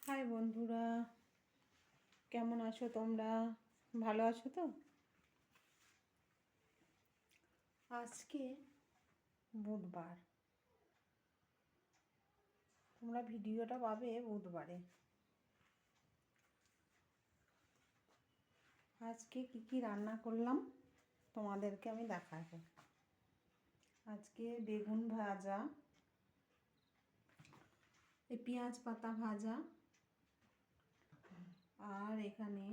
High বন্ধুরা, কেমন আছো তোমরা? ভালো আছো তো? আজকে বুধবার, তোমরা ভিডিওটা পাবে বুধবারে। আজকে কি কি রান্না করলাম তোমাদেরকে আমি দেখাবো। আজকে বেগুন ভাজা, এই পেঁয়াজ পাতা ভাজা, আর এখানে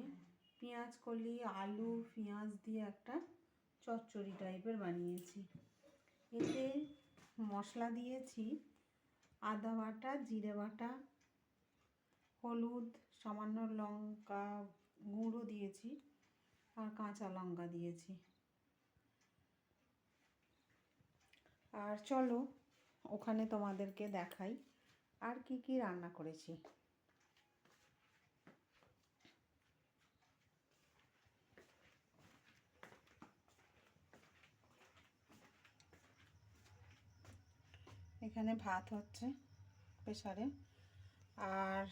পেঁয়াজ কলি আলু পেঁয়াজ দিয়ে একটা চচ্চড়ি টাইপের বানিয়েছি। এতে মশলা দিয়েছি আদা বাটা, জিরে বাটা, হলুদ, সামান্য লঙ্কা গুঁড়ো দিয়েছি আর কাঁচা লঙ্কা দিয়েছি। আর চলো ওখানে তোমাদেরকে দেখাই আর কি কি রান্না করেছি। এখানে ভাত হচ্ছে প্রেসারে, আর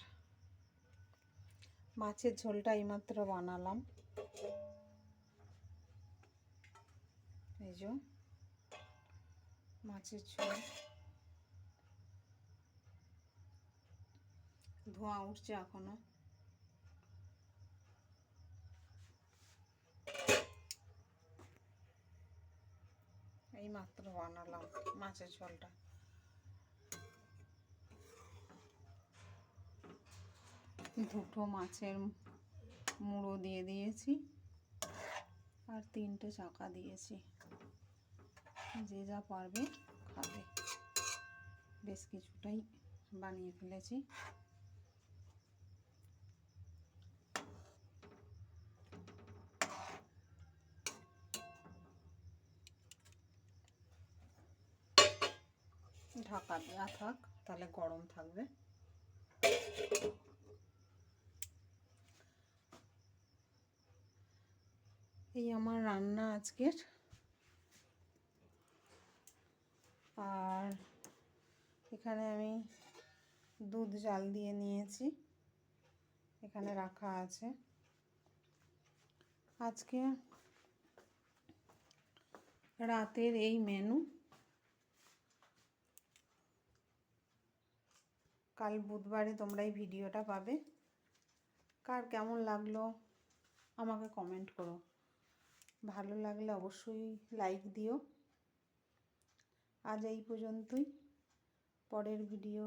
মাছের ঝোলটা এইমাত্র বানালাম। এই যে মাছের ঝোল, ধোঁয়া উঠছে এখনো। এইমাত্র বানালাম মাছের ঝোলটা। দুটো মাছের মুড়ো দিয়ে দিয়েছি আর 3টে চাকা দিয়েছি, যে যা পারবে খাবে। বেশ কিছুটাই বানিয়ে ফেলেছি। ঢাকা দেওয়া থাক, তাহলে গরম থাকবে। এই আমার রান্না আজকের। আর এখানে আমি দুধ জাল দিয়ে নিয়েছি, এখানে রাখা আছে। আজকে রাতের এই মেনু। কাল বুধবারে তোমরা এই ভিডিওটা পাবে। কার কেমন লাগলো আমাকে কমেন্ট করো, ভালো লাগলে অবশ্যই লাইক দিও। আজ এই পর্যন্তই, পরের ভিডিও